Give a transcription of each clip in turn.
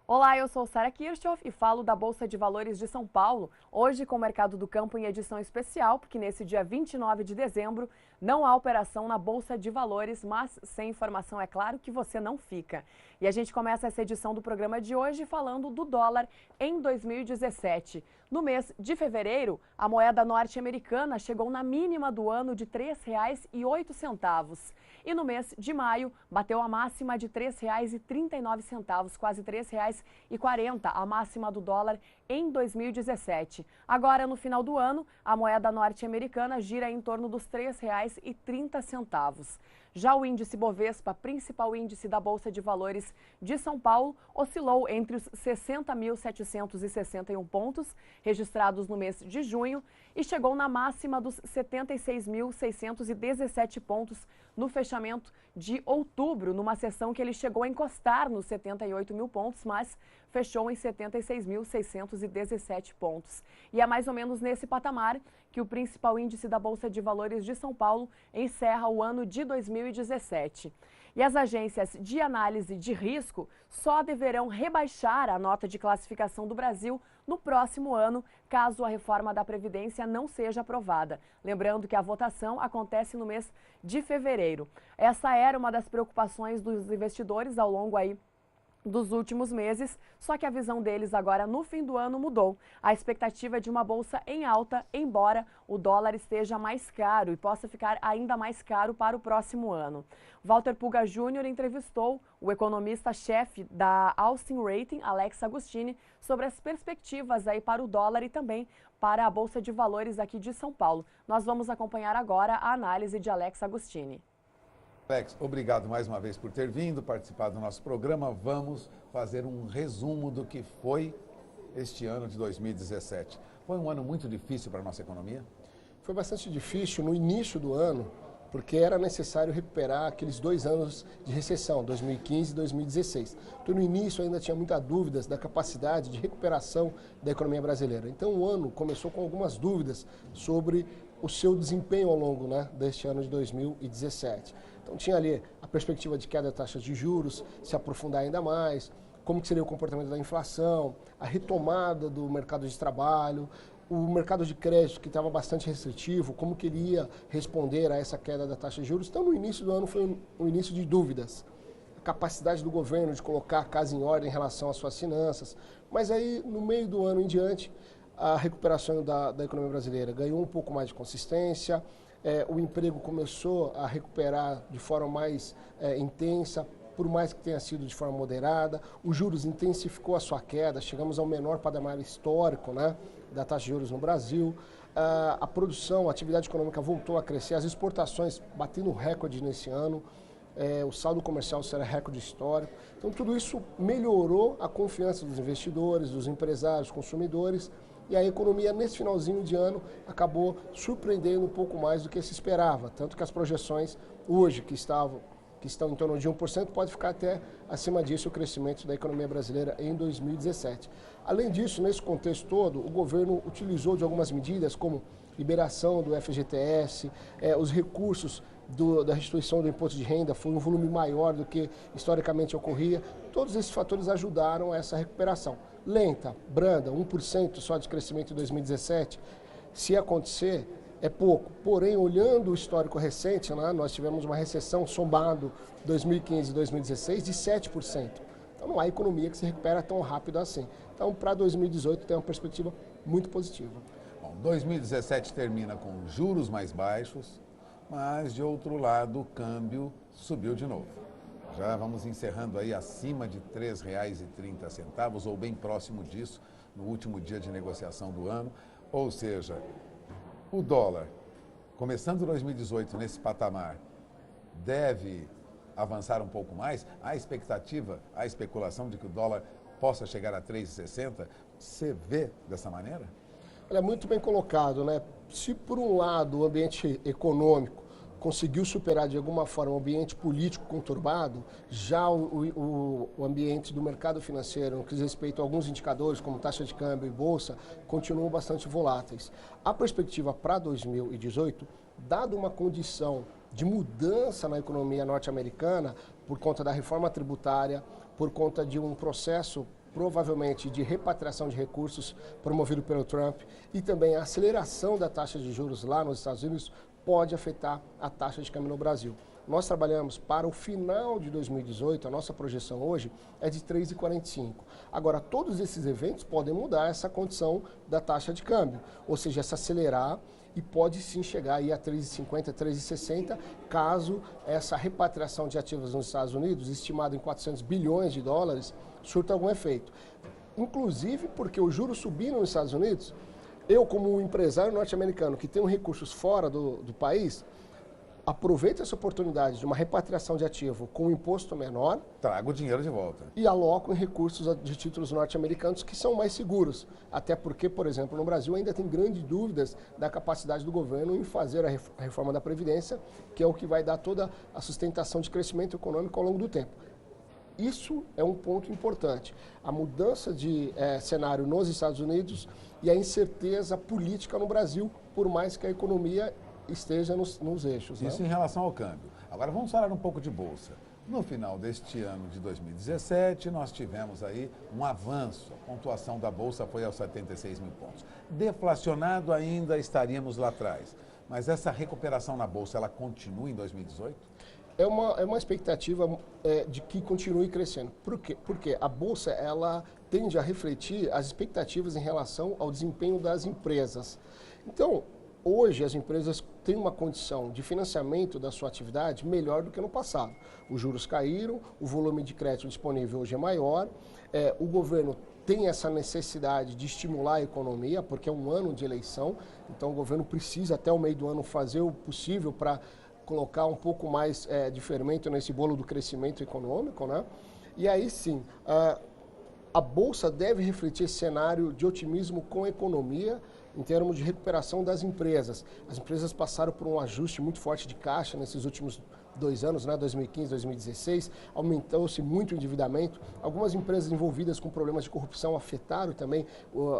Olá, eu sou Sara Kirchhoff e falo da Bolsa de Valores de São Paulo, hoje com o Mercado do Campo em edição especial, porque nesse dia 29 de dezembro não há operação na Bolsa de Valores, mas sem informação é claro que você não fica. E a gente começa essa edição do programa de hoje falando do dólar em 2017. No mês de fevereiro, a moeda norte-americana chegou na mínima do ano de R$ 3,08. E no mês de maio, bateu a máxima de R$ 3,39, quase R$ 3,40, a máxima do dólar em 2017. Agora, no final do ano, a moeda norte-americana gira em torno dos R$ 3,30. Já o índice Bovespa, principal índice da Bolsa de Valores de São Paulo, oscilou entre os 60.761 pontos registrados no mês de junho e chegou na máxima dos 76.617 pontos no fechamento de outubro, numa sessão que ele chegou a encostar nos 78 mil pontos, mas fechou em 76.617 pontos. E é mais ou menos nesse patamar que o principal índice da Bolsa de Valores de São Paulo encerra o ano de 2017. E as agências de análise de risco só deverão rebaixar a nota de classificação do Brasil no próximo ano, caso a reforma da Previdência não seja aprovada. Lembrando que a votação acontece no mês de fevereiro. Essa era uma das preocupações dos investidores ao longo dos últimos meses, só que a visão deles agora no fim do ano mudou. A expectativa é de uma bolsa em alta, embora o dólar esteja mais caro e possa ficar ainda mais caro para o próximo ano. Walter Puga Júnior entrevistou o economista-chefe da Austin Rating, Alex Agostini, sobre as perspectivas aí para o dólar e também para a Bolsa de Valores aqui de São Paulo. Nós vamos acompanhar agora a análise de Alex Agostini. Alex, obrigado mais uma vez por ter vindo participar do nosso programa. Vamos fazer um resumo do que foi este ano de 2017. Foi um ano muito difícil para a nossa economia? Foi bastante difícil no início do ano, porque era necessário recuperar aqueles 2 anos de recessão, 2015 e 2016. Então, no início ainda tinha muitas dúvidas da capacidade de recuperação da economia brasileira. Então, o ano começou com algumas dúvidas sobre o seu desempenho ao longo deste ano de 2017. Então, tinha ali a perspectiva de queda das taxas de juros, se aprofundar ainda mais, como que seria o comportamento da inflação, a retomada do mercado de trabalho, o mercado de crédito que estava bastante restritivo, como que ele ia responder a essa queda da taxa de juros. Então, no início do ano foi um início de dúvidas. A capacidade do governo de colocar a casa em ordem em relação às suas finanças. Mas aí, no meio do ano em diante, a recuperação da economia brasileira ganhou um pouco mais de consistência, o emprego começou a recuperar de forma mais intensa, por mais que tenha sido de forma moderada, os juros intensificou a sua queda, chegamos ao menor patamar histórico da taxa de juros no Brasil, a produção, a atividade econômica voltou a crescer, as exportações batendo recorde nesse ano, o saldo comercial será recorde histórico. Então tudo isso melhorou a confiança dos investidores, dos empresários, consumidores, e a economia nesse finalzinho de ano acabou surpreendendo um pouco mais do que se esperava, tanto que as projeções hoje que estão em torno de 1%, pode ficar até acima disso o crescimento da economia brasileira em 2017. Além disso, nesse contexto todo, o governo utilizou de algumas medidas como liberação do FGTS, os recursos da restituição do imposto de renda foi um volume maior do que historicamente ocorria. Todos esses fatores ajudaram a essa recuperação. Lenta, branda, 1% só de crescimento em 2017, se acontecer, é pouco. Porém, olhando o histórico recente, nós tivemos uma recessão somado 2015 e 2016 de 7%. Então não há economia que se recupera tão rápido assim. Então, para 2018 tem uma perspectiva muito positiva. Bom, 2017 termina com juros mais baixos, mas de outro lado o câmbio subiu de novo. Já vamos encerrando aí acima de R$ 3,30 ou bem próximo disso no último dia de negociação do ano. Ou seja, o dólar, começando 2018 nesse patamar, deve avançar um pouco mais? Há expectativa, há especulação de que o dólar possa chegar a 3,60? Você vê dessa maneira? Olha, muito bem colocado, Se por um lado o ambiente econômico conseguiu superar de alguma forma o ambiente político conturbado, já o ambiente do mercado financeiro, no que diz respeito a alguns indicadores, como taxa de câmbio e bolsa, continuam bastante voláteis. A perspectiva para 2018, dada uma condição de mudança na economia norte-americana, por conta da reforma tributária, por conta de um processo provavelmente de repatriação de recursos promovido pelo Trump e também a aceleração da taxa de juros lá nos Estados Unidos pode afetar a taxa de câmbio no Brasil. Nós trabalhamos para o final de 2018, a nossa projeção hoje é de 3,45. Agora, todos esses eventos podem mudar essa condição da taxa de câmbio, ou seja, se acelerar e pode sim chegar aí a 3,50, 3,60, caso essa repatriação de ativos nos Estados Unidos, estimado em 400 bilhões de dólares, surta algum efeito. Inclusive porque o juro subindo nos Estados Unidos, eu como um empresário norte-americano que tem recursos fora do país, aproveito essa oportunidade de uma repatriação de ativo com um imposto menor. Trago o dinheiro de volta. E aloco em recursos de títulos norte-americanos que são mais seguros. Até porque, por exemplo, no Brasil ainda tem grandes dúvidas da capacidade do governo em fazer a reforma da Previdência, que é o que vai dar toda a sustentação de crescimento econômico ao longo do tempo. Isso é um ponto importante. A mudança de cenário nos Estados Unidos e a incerteza política no Brasil, por mais que a economia esteja nos eixos. Isso em relação ao câmbio. Agora vamos falar um pouco de bolsa. No final deste ano de 2017, nós tivemos aí um avanço. A pontuação da bolsa foi aos 76 mil pontos. Deflacionado ainda estaríamos lá atrás. Mas essa recuperação na bolsa, ela continua em 2018? É uma expectativa de que continue crescendo. Por quê? Porque a Bolsa ela tende a refletir as expectativas em relação ao desempenho das empresas. Então, hoje as empresas têm uma condição de financiamento da sua atividade melhor do que no passado. Os juros caíram, o volume de crédito disponível hoje é maior, o governo tem essa necessidade de estimular a economia, porque é um ano de eleição, então o governo precisa até o meio do ano fazer o possível para colocar um pouco mais de fermento nesse bolo do crescimento econômico, né? E aí sim, a Bolsa deve refletir esse cenário de otimismo com a economia em termos de recuperação das empresas. As empresas passaram por um ajuste muito forte de caixa nesses últimos 2 anos, né, 2015, 2016, aumentou-se muito o endividamento. Algumas empresas envolvidas com problemas de corrupção afetaram também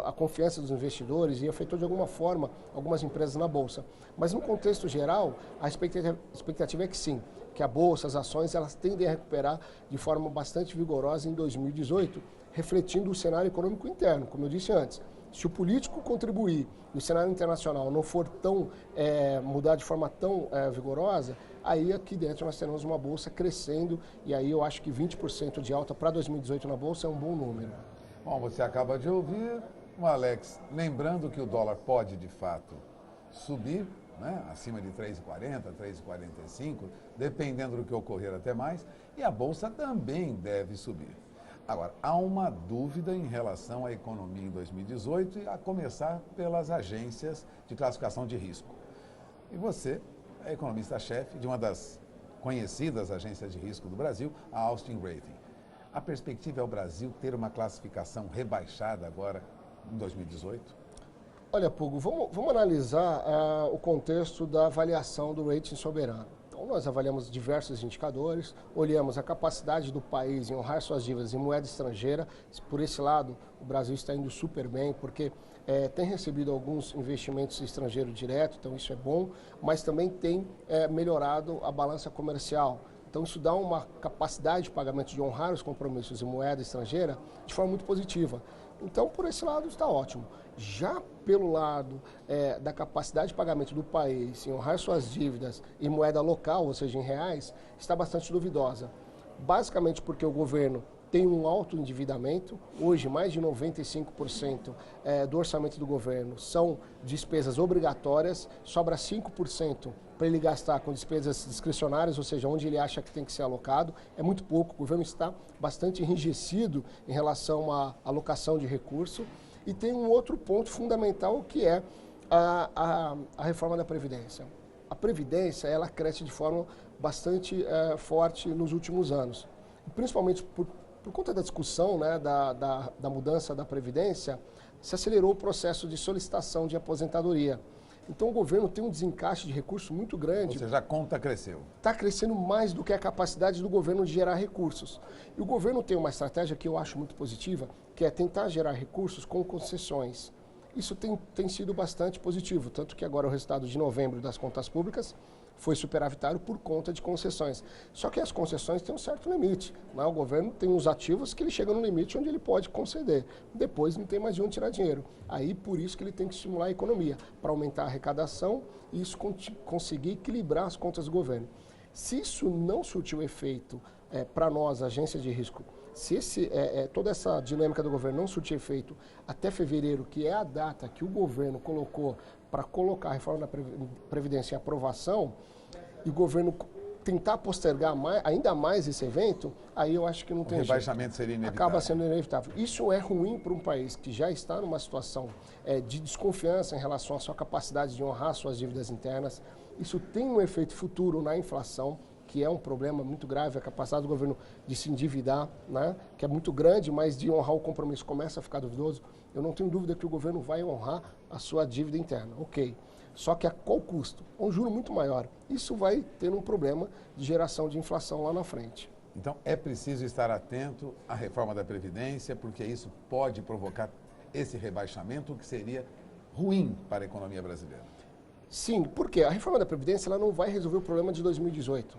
a confiança dos investidores e afetou de alguma forma algumas empresas na Bolsa. Mas no contexto geral, a expectativa é que sim, que a Bolsa, as ações, elas tendem a recuperar de forma bastante vigorosa em 2018, refletindo o cenário econômico interno, como eu disse antes. Se o político contribuir e o cenário internacional não for tão mudar de forma tão vigorosa, aí aqui dentro nós teremos uma bolsa crescendo e aí eu acho que 20% de alta para 2018 na bolsa é um bom número. Bom, você acaba de ouvir o Alex, lembrando que o dólar pode de fato subir, né, acima de 3,40, 3,45, dependendo do que ocorrer até mais, e a bolsa também deve subir. Agora, há uma dúvida em relação à economia em 2018, a começar pelas agências de classificação de risco. E você é economista-chefe de uma das conhecidas agências de risco do Brasil, a Austin Rating. A perspectiva é o Brasil ter uma classificação rebaixada agora em 2018? Olha, Pugo, vamos analisar o contexto da avaliação do rating soberano. Então, nós avaliamos diversos indicadores, olhamos a capacidade do país em honrar suas dívidas em moeda estrangeira. Por esse lado, o Brasil está indo super bem, porque tem recebido alguns investimentos estrangeiros direto, então isso é bom, mas também tem melhorado a balança comercial. Então, isso dá uma capacidade de pagamento de honrar os compromissos em moeda estrangeira de forma muito positiva. Então, por esse lado, está ótimo. Já pelo lado da capacidade de pagamento do país em honrar suas dívidas em moeda local, ou seja, em reais, está bastante duvidosa. Basicamente porque o governo tem um alto endividamento. Hoje, mais de 95% do orçamento do governo são despesas obrigatórias, sobra 5% para ele gastar com despesas discricionárias, ou seja, onde ele acha que tem que ser alocado. É muito pouco, o governo está bastante enrijecido em relação à alocação de recurso. E tem um outro ponto fundamental que é a reforma da Previdência. A Previdência, ela cresce de forma bastante forte nos últimos anos. Principalmente por conta da discussão, né, da mudança da Previdência, se acelerou o processo de solicitação de aposentadoria. Então o governo tem um desencaixe de recursos muito grande. Ou seja, a conta cresceu. Está crescendo mais do que a capacidade do governo de gerar recursos. E o governo tem uma estratégia que eu acho muito positiva, que é tentar gerar recursos com concessões. Isso tem sido bastante positivo, tanto que agora o resultado de novembro das contas públicas foi superavitário por conta de concessões. Só que as concessões têm um certo limite, né? O governo tem uns ativos que ele chega no limite onde ele pode conceder. Depois não tem mais de onde tirar dinheiro. Aí por isso que ele tem que estimular a economia, para aumentar a arrecadação e isso conseguir equilibrar as contas do governo. Se isso não surtiu efeito para nós, agência de risco, se toda essa dinâmica do governo não surtir efeito até fevereiro, que é a data que o governo colocou para colocar a reforma da Previdência em aprovação, e o governo tentar postergar ainda mais esse evento, aí eu acho que não tem jeito. O rebaixamento seria inevitável. Acaba sendo inevitável. Isso é ruim para um país que já está numa situação de desconfiança em relação à sua capacidade de honrar suas dívidas internas. Isso tem um efeito futuro na inflação, que é um problema muito grave, a capacidade do governo de se endividar, né, que é muito grande, mas de honrar o compromisso começa a ficar duvidoso. Eu não tenho dúvida que o governo vai honrar a sua dívida interna, ok. Só que a qual custo? Um juro muito maior. Isso vai ter um problema de geração de inflação lá na frente. Então é preciso estar atento à reforma da Previdência, porque isso pode provocar esse rebaixamento, que seria ruim para a economia brasileira. Sim, porque a reforma da Previdência ela não vai resolver o problema de 2018.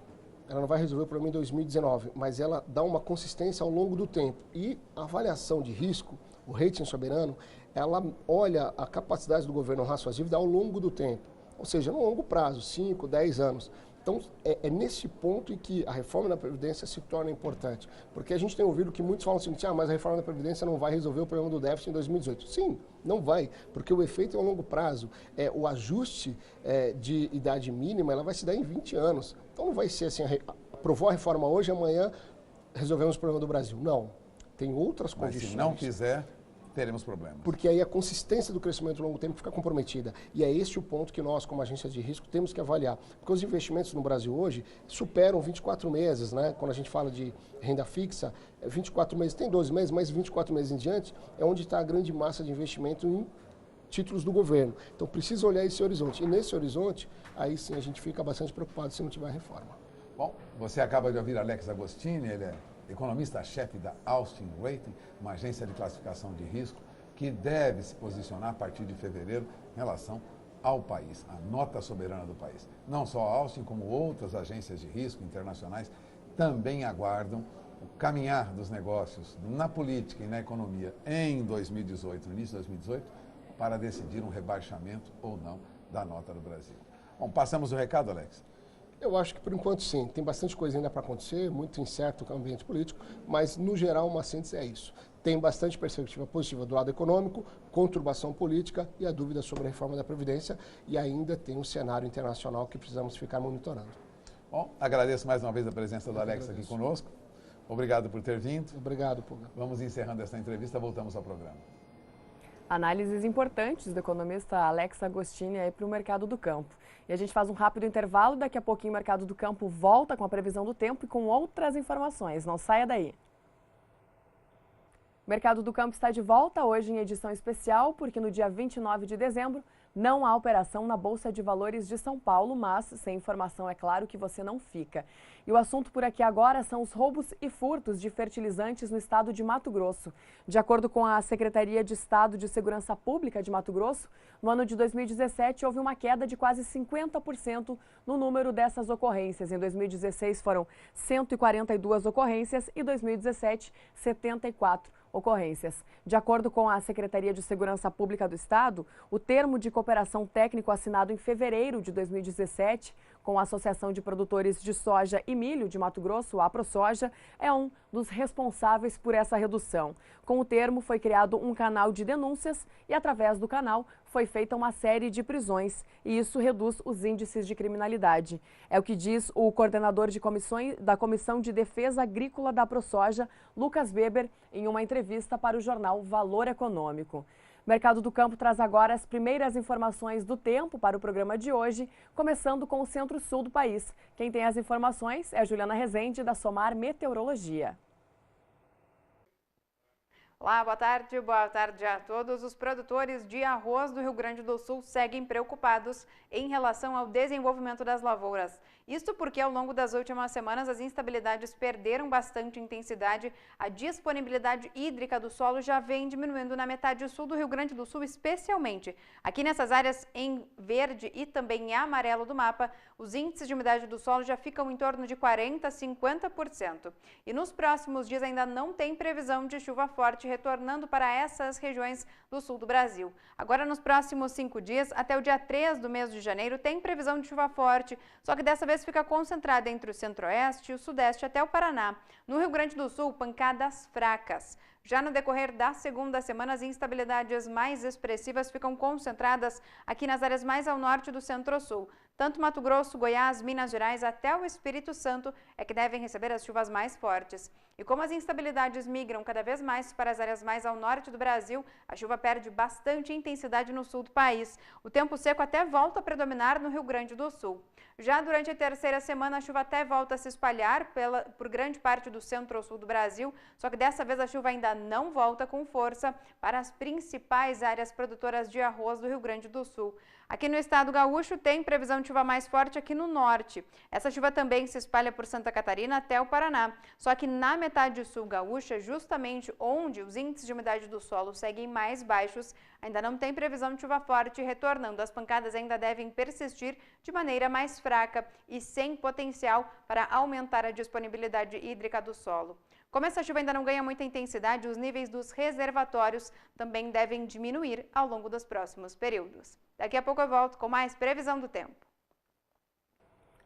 Ela não vai resolver o problema em 2019, mas ela dá uma consistência ao longo do tempo. E a avaliação de risco, o rating soberano, ela olha a capacidade do governo honrar suas dívidas ao longo do tempo. Ou seja, no longo prazo, 5, 10 anos. Então, é nesse ponto em que a reforma da Previdência se torna importante. Porque a gente tem ouvido que muitos falam assim, mas a reforma da Previdência não vai resolver o problema do déficit em 2018. Sim, não vai, porque o efeito é a longo prazo. O ajuste de idade mínima ela vai se dar em 20 anos. Então, não vai ser assim, aprovou a reforma hoje, amanhã resolvemos o problema do Brasil. Não, tem outras condições. Mas se não fizer, teremos problemas. Porque aí a consistência do crescimento ao longo tempo fica comprometida. E é este o ponto que nós, como agência de risco, temos que avaliar. Porque os investimentos no Brasil hoje superam 24 meses, né? Quando a gente fala de renda fixa, 24 meses, tem 12 meses, mas 24 meses em diante é onde está a grande massa de investimento em títulos do governo. Então precisa olhar esse horizonte. E nesse horizonte, aí sim a gente fica bastante preocupado se não tiver reforma. Bom, você acaba de ouvir Alex Agostini, ele é economista-chefe da Austin Rating, uma agência de classificação de risco que deve se posicionar a partir de fevereiro em relação ao país, a nota soberana do país. Não só a Austin, como outras agências de risco internacionais também aguardam o caminhar dos negócios na política e na economia em 2018, no início de 2018, para decidir um rebaixamento ou não da nota do Brasil. Bom, passamos o recado, Alex? Eu acho que por enquanto sim, tem bastante coisa ainda para acontecer, muito incerto o ambiente político, mas no geral uma síntese é isso. Tem bastante perspectiva positiva do lado econômico, conturbação política e a dúvida sobre a reforma da Previdência e ainda tem um cenário internacional que precisamos ficar monitorando. Bom, agradeço mais uma vez a presença do Alex aqui conosco. Obrigado por ter vindo. Obrigado, Puga. Vamos encerrando esta entrevista, voltamos ao programa. Análises importantes do economista Alex Agostini aí para o mercado do campo. E a gente faz um rápido intervalo, daqui a pouquinho o mercado do campo volta com a previsão do tempo e com outras informações. Não saia daí. O mercado do campo está de volta hoje em edição especial, porque no dia 29 de dezembro não há operação na Bolsa de Valores de São Paulo, mas sem informação é claro que você não fica. E o assunto por aqui agora são os roubos e furtos de fertilizantes no estado de Mato Grosso. De acordo com a Secretaria de Estado de Segurança Pública de Mato Grosso, no ano de 2017 houve uma queda de quase 50% no número dessas ocorrências. Em 2016 foram 142 ocorrências e 2017 74 ocorrências. De acordo com a Secretaria de Segurança Pública do Estado, o termo de cooperação técnico assinado em fevereiro de 2017 com a Associação de Produtores de Soja e Milho de Mato Grosso, a AproSoja, é um dos responsáveis por essa redução. Com o termo foi criado um canal de denúncias e através do canal foi feita uma série de prisões e isso reduz os índices de criminalidade. É o que diz o coordenador de da Comissão de Defesa Agrícola da AproSoja, Lucas Weber, em uma entrevista para o jornal Valor Econômico. O Mercado do Campo traz agora as primeiras informações do tempo para o programa de hoje, começando com o centro-sul do país. Quem tem as informações é a Juliana Rezende, da Somar Meteorologia. Olá, boa tarde a todos. Os produtores de arroz do Rio Grande do Sul seguem preocupados em relação ao desenvolvimento das lavouras. Isto porque ao longo das últimas semanas as instabilidades perderam bastante intensidade, a disponibilidade hídrica do solo já vem diminuindo na metade sul do Rio Grande do Sul, especialmente. Aqui nessas áreas em verde e também em amarelo do mapa, os índices de umidade do solo já ficam em torno de 40% a 50%. E nos próximos dias ainda não tem previsão de chuva forte retornando para essas regiões do sul do Brasil. Agora, nos próximos 5 dias, até o dia 3 do mês de janeiro, tem previsão de chuva forte, só que dessa vez fica concentrada entre o centro-oeste e o sudeste até o Paraná. No Rio Grande do Sul, pancadas fracas. Já no decorrer da segunda semana, as instabilidades mais expressivas ficam concentradas aqui nas áreas mais ao norte do centro-sul. Tanto Mato Grosso, Goiás, Minas Gerais até o Espírito Santo é que devem receber as chuvas mais fortes. E como as instabilidades migram cada vez mais para as áreas mais ao norte do Brasil, a chuva perde bastante intensidade no sul do país. O tempo seco até volta a predominar no Rio Grande do Sul. Já durante a terceira semana, a chuva até volta a se espalhar por grande parte do centro-sul do Brasil, só que dessa vez a chuva ainda não volta com força para as principais áreas produtoras de arroz do Rio Grande do Sul. Aqui no estado gaúcho tem previsão de chuva mais forte aqui no norte. Essa chuva também se espalha por Santa Catarina até o Paraná. Só que na metade sul gaúcha, justamente onde os índices de umidade do solo seguem mais baixos, ainda não tem previsão de chuva forte retornando. As pancadas ainda devem persistir de maneira mais fraca e sem potencial para aumentar a disponibilidade hídrica do solo. Como essa chuva ainda não ganha muita intensidade, os níveis dos reservatórios também devem diminuir ao longo dos próximos períodos. Daqui a pouco eu volto com mais previsão do tempo.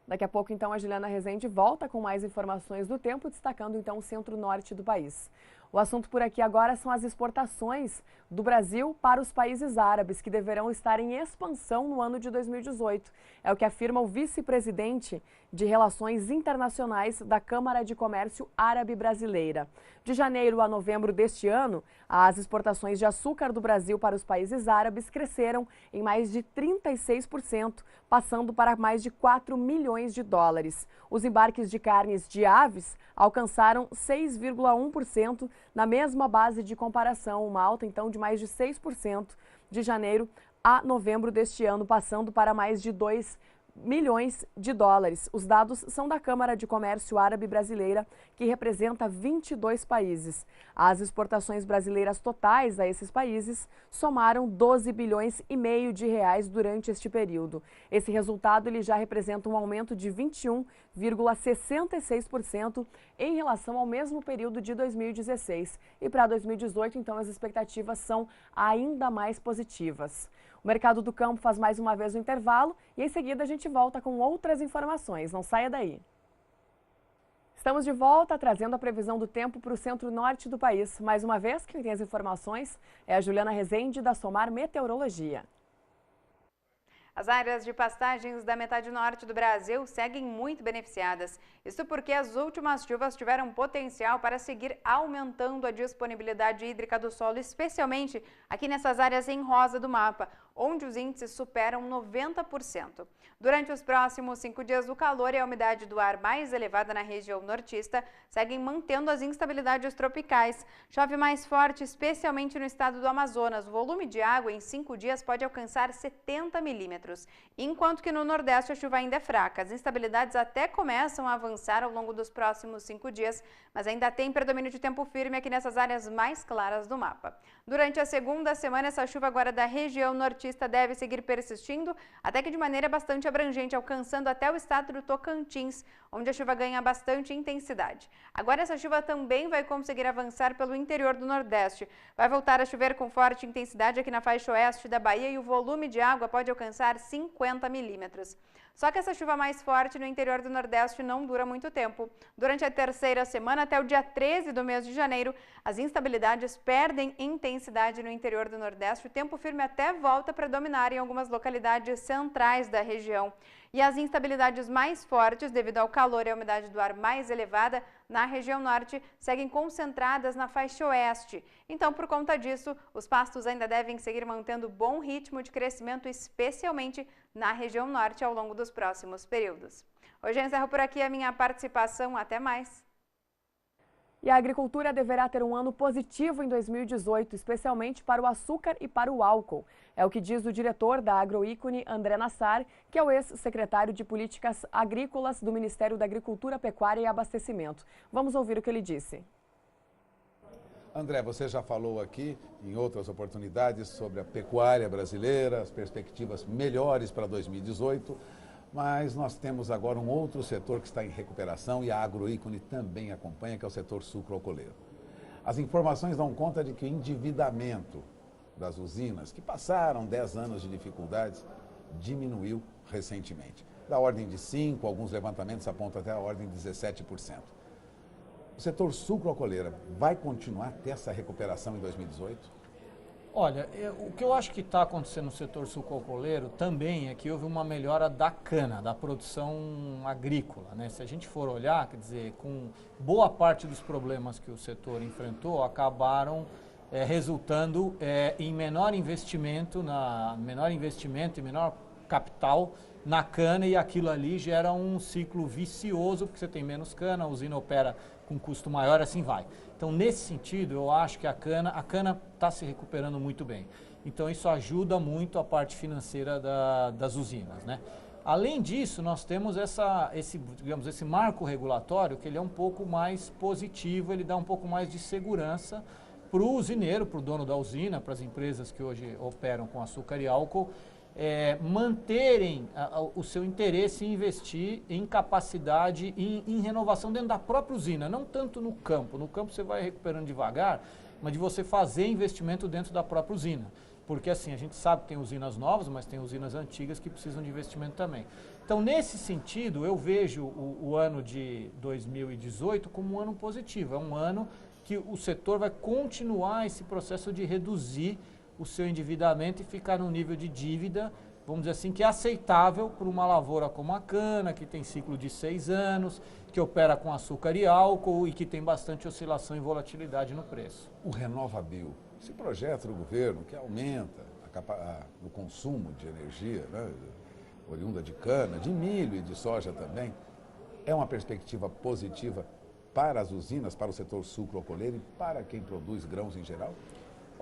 Daqui a pouco, então, a Juliana Rezende volta com mais informações do tempo, destacando, então, o centro-norte do país. O assunto por aqui agora são as exportações do Brasil para os países árabes, que deverão estar em expansão no ano de 2018. É o que afirma o vice-presidente de Relações Internacionais da Câmara de Comércio Árabe Brasileira. De janeiro a novembro deste ano, as exportações de açúcar do Brasil para os países árabes cresceram em mais de 36%, passando para mais de 4 milhões de dólares. Os embarques de carnes de aves alcançaram 6,1% na mesma base de comparação, uma alta então de mais de 6% de janeiro a novembro deste ano, passando para mais de 2 milhões de dólares. Os dados são da Câmara de Comércio Árabe Brasileira, que representa 22 países. As exportações brasileiras totais a esses países somaram 12 bilhões e meio de reais durante este período. Esse resultado ele já representa um aumento de 21,66% em relação ao mesmo período de 2016. E para 2018, então, as expectativas são ainda mais positivas. O Mercado do Campo faz mais uma vez o intervalo e em seguida a gente volta com outras informações. Não saia daí. Estamos de volta trazendo a previsão do tempo para o centro-norte do país. Mais uma vez, quem tem as informações é a Juliana Rezende, da Somar Meteorologia. As áreas de pastagens da metade norte do Brasil seguem muito beneficiadas. Isso porque as últimas chuvas tiveram potencial para seguir aumentando a disponibilidade hídrica do solo, especialmente aqui nessas áreas em rosa do mapa, onde os índices superam 90%. Durante os próximos 5 dias, o calor e a umidade do ar mais elevada na região nortista seguem mantendo as instabilidades tropicais. Chove mais forte, especialmente no estado do Amazonas. O volume de água em 5 dias pode alcançar 70 milímetros, enquanto que no Nordeste a chuva ainda é fraca. As instabilidades até começam a avançar ao longo dos próximos 5 dias, mas ainda tem predomínio de tempo firme aqui nessas áreas mais claras do mapa. Durante a segunda semana, essa chuva agora da região nortista deve seguir persistindo, até que de maneira bastante abrangente, alcançando até o estado do Tocantins, onde a chuva ganha bastante intensidade. Agora essa chuva também vai conseguir avançar pelo interior do Nordeste. Vai voltar a chover com forte intensidade aqui na faixa oeste da Bahia e o volume de água pode alcançar 50 milímetros. Só que essa chuva mais forte no interior do Nordeste não dura muito tempo. Durante a terceira semana, até o dia 13 do mês de janeiro, as instabilidades perdem intensidade no interior do Nordeste. O tempo firme até volta a predominar em algumas localidades centrais da região. E as instabilidades mais fortes, devido ao calor e à umidade do ar mais elevada, na região norte, seguem concentradas na faixa oeste. Então, por conta disso, os pastos ainda devem seguir mantendo bom ritmo de crescimento, especialmente na região norte, ao longo dos próximos períodos. Hoje eu encerro por aqui a minha participação. Até mais! E a agricultura deverá ter um ano positivo em 2018, especialmente para o açúcar e para o álcool. É o que diz o diretor da Agroícone, André Nassar, que é o ex-secretário de Políticas Agrícolas do Ministério da Agricultura, Pecuária e Abastecimento. Vamos ouvir o que ele disse. André, você já falou aqui em outras oportunidades sobre a pecuária brasileira, as perspectivas melhores para 2018. Mas nós temos agora um outro setor que está em recuperação e a Agroícone também acompanha, que é o setor sucroalcooleiro. As informações dão conta de que o endividamento das usinas, que passaram 10 anos de dificuldades, diminuiu recentemente. Da ordem de 5%, alguns levantamentos apontam até a ordem de 17%. O setor sucroalcooleiro vai continuar a ter essa recuperação em 2018? Olha, o que eu acho que está acontecendo no setor sucroalcooleiro também é que houve uma melhora da cana, da produção agrícola, né? Se a gente for olhar, quer dizer, com boa parte dos problemas que o setor enfrentou, acabaram resultando em menor investimento e menor capital na cana, e aquilo ali gera um ciclo vicioso, porque você tem menos cana, a usina opera com custo maior, assim vai. Então, nesse sentido, eu acho que a cana está se recuperando muito bem. Então, isso ajuda muito a parte financeira das usinas, né? Além disso, nós temos esse marco regulatório, que ele é um pouco mais positivo, ele dá um pouco mais de segurança para o usineiro, para o dono da usina, para as empresas que hoje operam com açúcar e álcool, manterem o seu interesse em investir em capacidade, em renovação dentro da própria usina, não tanto no campo. No campo você vai recuperando devagar, mas de você fazer investimento dentro da própria usina. Porque assim, a gente sabe que tem usinas novas, mas tem usinas antigas que precisam de investimento também. Então, nesse sentido, eu vejo o ano de 2018 como um ano positivo. É um ano que o setor vai continuar esse processo de reduzir o seu endividamento e ficar num nível de dívida, vamos dizer assim, que é aceitável para uma lavoura como a cana, que tem ciclo de 6 anos, que opera com açúcar e álcool e que tem bastante oscilação e volatilidade no preço. O RenovaBio, esse projeto do governo que aumenta o consumo de energia, né, oriunda de cana, de milho e de soja também, é uma perspectiva positiva para as usinas, para o setor sucroalcooleiro e para quem produz grãos em geral?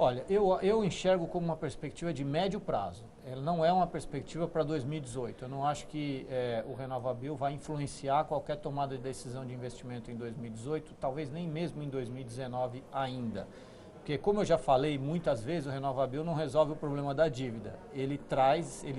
Olha, eu enxergo como uma perspectiva de médio prazo. Ela não é uma perspectiva para 2018. Eu não acho que o RenovaBio vai influenciar qualquer tomada de decisão de investimento em 2018, talvez nem mesmo em 2019 ainda. Porque, como eu já falei muitas vezes, o RenovaBio não resolve o problema da dívida. Ele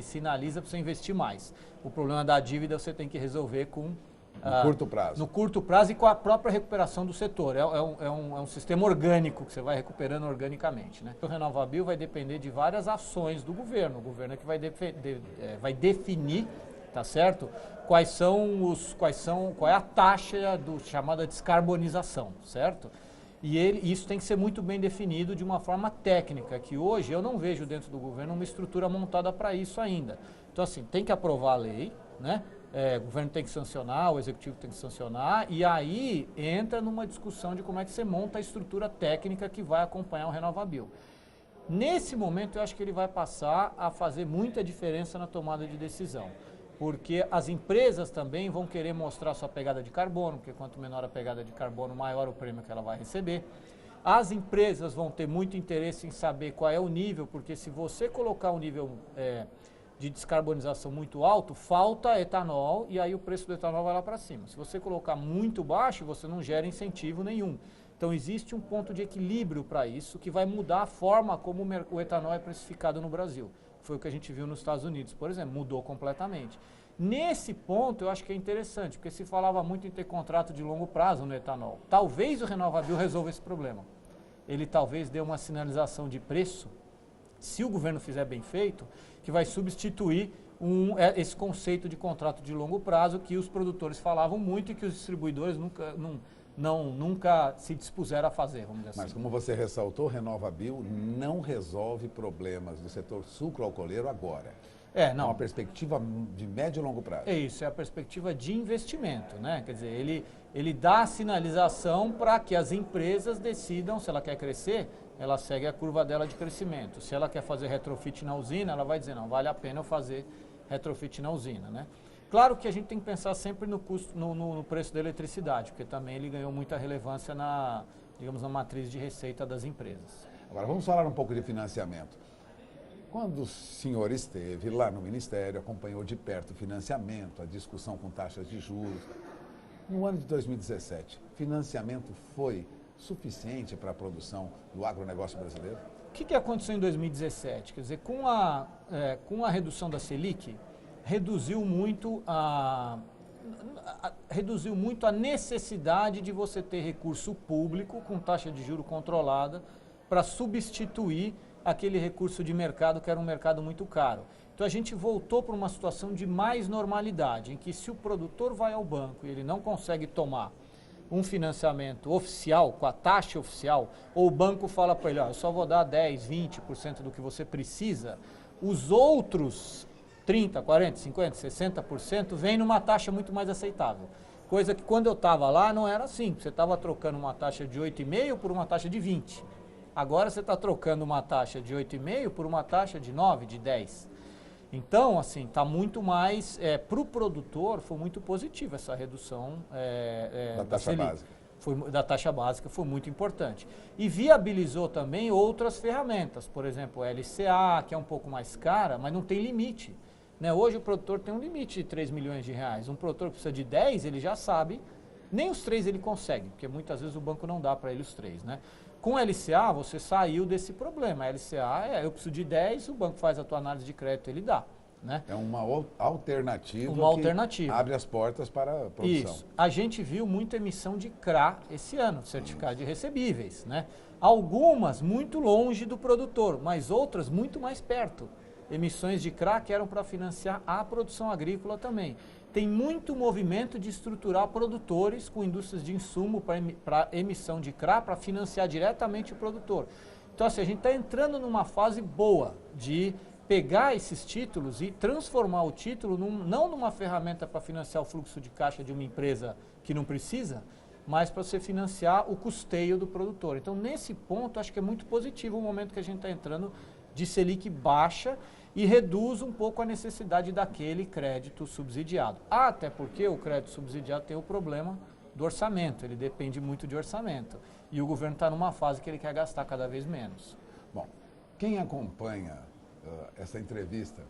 sinaliza para você investir mais. O problema da dívida você tem que resolver com... No curto prazo. No curto prazo e com a própria recuperação do setor. É um sistema orgânico que você vai recuperando organicamente, né? O RenovaBio vai depender de várias ações do governo. O governo é que vai definir, tá certo? Qual é a taxa chamada descarbonização, certo? E isso tem que ser muito bem definido de uma forma técnica, que hoje eu não vejo dentro do governo uma estrutura montada para isso ainda. Então, assim, tem que aprovar a lei, né? O governo tem que sancionar, o executivo tem que sancionar, e aí entra numa discussão de como é que você monta a estrutura técnica que vai acompanhar o RenovaBio. Nesse momento, eu acho que ele vai passar a fazer muita diferença na tomada de decisão, porque as empresas também vão querer mostrar sua pegada de carbono, porque quanto menor a pegada de carbono, maior o prêmio que ela vai receber. As empresas vão ter muito interesse em saber qual é o nível, porque se você colocar um nível de descarbonização muito alto, falta etanol e aí o preço do etanol vai lá para cima. Se você colocar muito baixo, você não gera incentivo nenhum. Então existe um ponto de equilíbrio para isso que vai mudar a forma como o etanol é precificado no Brasil. Foi o que a gente viu nos Estados Unidos, por exemplo, mudou completamente. Nesse ponto eu acho que é interessante, porque se falava muito em ter contrato de longo prazo no etanol. Talvez o RenovaBio resolva esse problema. Ele talvez dê uma sinalização de preço, se o governo fizer bem feito, que vai substituir esse conceito de contrato de longo prazo que os produtores falavam muito e que os distribuidores nunca se dispuseram a fazer, vamos dizer assim. Mas como você ressaltou, o RenovaBio não resolve problemas do setor sucroalcooleiro agora. Não. É uma perspectiva de médio e longo prazo. É isso, é a perspectiva de investimento, né? Quer dizer, ele dá a sinalização para que as empresas decidam, se ela quer crescer, ela segue a curva dela de crescimento. Se ela quer fazer retrofit na usina, ela vai dizer, não, vale a pena eu fazer retrofit na usina, né? Claro que a gente tem que pensar sempre no custo, no preço da eletricidade, porque também ele ganhou muita relevância na matriz de receita das empresas. Agora vamos falar um pouco de financiamento. Quando o senhor esteve lá no Ministério, acompanhou de perto o financiamento, a discussão com taxas de juros. No ano de 2017, financiamento foi suficiente para a produção do agronegócio brasileiro? O que aconteceu em 2017? Quer dizer, com a redução da Selic, reduziu muito a necessidade de você ter recurso público com taxa de juro controlada para substituir aquele recurso de mercado que era um mercado muito caro. Então a gente voltou para uma situação de mais normalidade, em que se o produtor vai ao banco e ele não consegue tomar um financiamento oficial, com a taxa oficial, ou o banco fala para ele, ó, eu só vou dar 10, 20% do que você precisa, os outros 30, 40, 50, 60% vem numa taxa muito mais aceitável. Coisa que quando eu estava lá não era assim, você estava trocando uma taxa de 8,5 por uma taxa de 20. Agora você está trocando uma taxa de 8,5 por uma taxa de 9, de 10. Então, assim, está muito mais, para o produtor, foi muito positivo essa redução da taxa básica. Da taxa básica, foi muito importante. E viabilizou também outras ferramentas, por exemplo, a LCA, que é um pouco mais cara, mas não tem limite. Né? Hoje o produtor tem um limite de 3 milhões de reais. Um produtor que precisa de 10, ele já sabe, nem os 3 ele consegue, porque muitas vezes o banco não dá para ele os 3, né? Com a LCA, você saiu desse problema. A LCA eu preciso de 10, o banco faz a tua análise de crédito, ele dá. Né? É uma alternativa que abre as portas para a produção. Isso. A gente viu muita emissão de CRA esse ano, certificado de recebíveis. Né? Algumas muito longe do produtor, mas outras muito mais perto. Emissões de CRA que eram para financiar a produção agrícola também. Tem muito movimento de estruturar produtores com indústrias de insumo para emissão de CRA, para financiar diretamente o produtor. Então, assim, a gente está entrando numa fase boa de pegar esses títulos e transformar o título não numa ferramenta para financiar o fluxo de caixa de uma empresa que não precisa, mas para você financiar o custeio do produtor. Então, nesse ponto, acho que é muito positivo o momento que a gente está entrando de Selic baixa e reduz um pouco a necessidade daquele crédito subsidiado. Até porque o crédito subsidiado tem o problema do orçamento, ele depende muito de orçamento. E o governo está numa fase que ele quer gastar cada vez menos. Bom, quem acompanha essa entrevista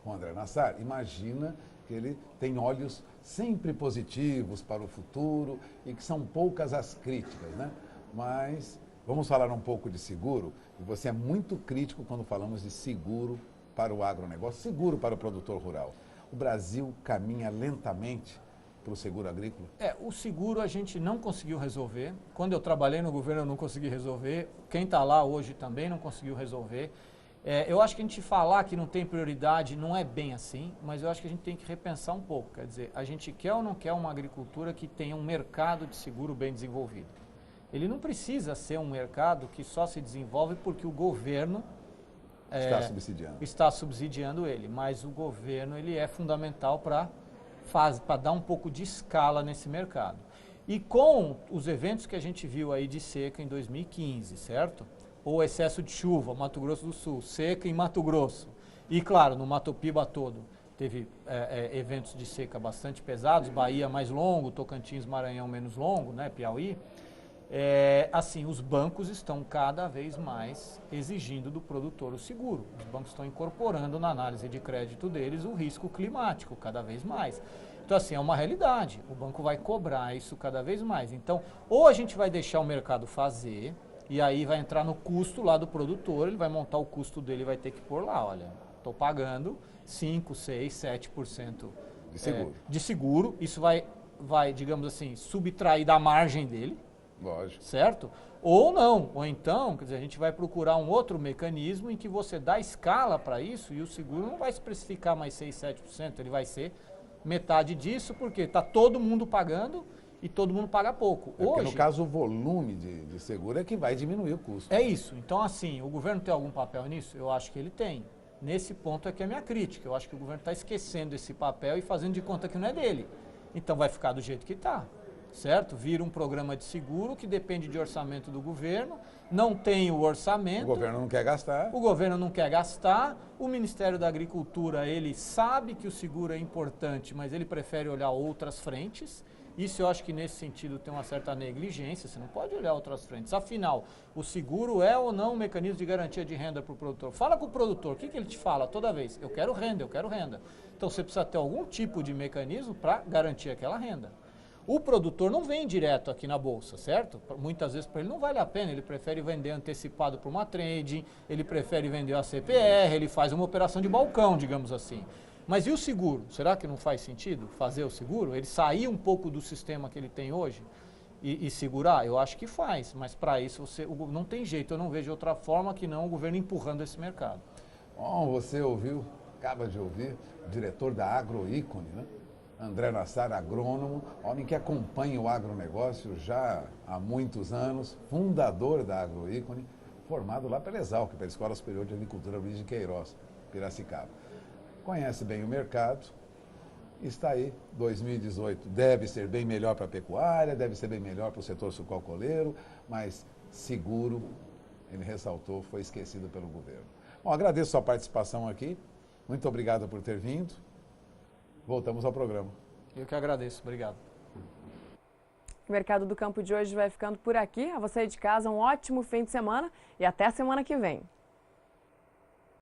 com o André Nassar, imagina que ele tem olhos sempre positivos para o futuro e que são poucas as críticas, né? Mas vamos falar um pouco de seguro, e você é muito crítico quando falamos de seguro para o agronegócio, seguro para o produtor rural. O Brasil caminha lentamente para o seguro agrícola? O seguro a gente não conseguiu resolver. Quando eu trabalhei no governo eu não consegui resolver. Quem está lá hoje também não conseguiu resolver. Eu acho que a gente falar que não tem prioridade não é bem assim, mas eu acho que a gente tem que repensar um pouco. Quer dizer, a gente quer ou não quer uma agricultura que tenha um mercado de seguro bem desenvolvido? Ele não precisa ser um mercado que só se desenvolve porque o governo está subsidiando ele, mas o governo ele é fundamental para dar um pouco de escala nesse mercado. E com os eventos que a gente viu aí de seca em 2015, certo? Ou excesso de chuva, Mato Grosso do Sul, seca em Mato Grosso. E claro, no Mato Piba todo teve eventos de seca bastante pesados, Bahia mais longo, Tocantins, Maranhão menos longo, né, Piauí. Assim, os bancos estão cada vez mais exigindo do produtor o seguro. Os bancos estão incorporando na análise de crédito deles o risco climático cada vez mais. Então, assim, é uma realidade. O banco vai cobrar isso cada vez mais. Então, ou a gente vai deixar o mercado fazer, e aí vai entrar no custo lá do produtor, ele vai montar o custo dele e vai ter que pôr lá, olha, estou pagando 5, 6, 7% de seguro. Isso vai, digamos assim, subtrair da margem dele. Lógico. Certo? Ou não, ou então, quer dizer, a gente vai procurar um outro mecanismo em que você dá escala para isso e o seguro não vai se precificar mais 6, 7%, ele vai ser metade disso, porque está todo mundo pagando e todo mundo paga pouco. Porque no caso o volume de seguro é que vai diminuir o custo. É isso. Então, assim, o governo tem algum papel nisso? Eu acho que ele tem. Nesse ponto é que é a minha crítica. Eu acho que o governo está esquecendo esse papel e fazendo de conta que não é dele. Então vai ficar do jeito que está. certo? Vira um programa de seguro que depende de orçamento do governo, não tem o orçamento. O governo não quer gastar. O governo não quer gastar, o Ministério da Agricultura, ele sabe que o seguro é importante, mas ele prefere olhar outras frentes. Isso eu acho que nesse sentido tem uma certa negligência, você não pode olhar outras frentes. Afinal, o seguro é ou não um mecanismo de garantia de renda para o produtor? Fala com o produtor, o que ele te fala toda vez? Eu quero renda, eu quero renda. Então você precisa ter algum tipo de mecanismo para garantir aquela renda. O produtor não vem direto aqui na bolsa, certo? Muitas vezes para ele não vale a pena, ele prefere vender antecipado para uma trading, ele prefere vender a CPR, ele faz uma operação de balcão, digamos assim. Mas e o seguro? Será que não faz sentido fazer o seguro? Ele sair um pouco do sistema que ele tem hoje e segurar? Eu acho que faz, mas para isso não tem jeito, eu não vejo outra forma que não o governo empurrando esse mercado. Bom, você acaba de ouvir, o diretor da Agroícone, né? André Nassar, agrônomo, homem que acompanha o agronegócio já há muitos anos, fundador da Agroícone, formado lá pela Exalc, pela Escola Superior de Agricultura Luiz de Queiroz, Piracicaba. Conhece bem o mercado, está aí, 2018 deve ser bem melhor para a pecuária, deve ser bem melhor para o setor sucroalcooleiro, mas seguro, ele ressaltou, foi esquecido pelo governo. Bom, agradeço a sua participação aqui, muito obrigado por ter vindo, voltamos ao programa. Eu que agradeço, obrigado. O Mercado do Campo de hoje vai ficando por aqui. A você de casa, um ótimo fim de semana e até a semana que vem.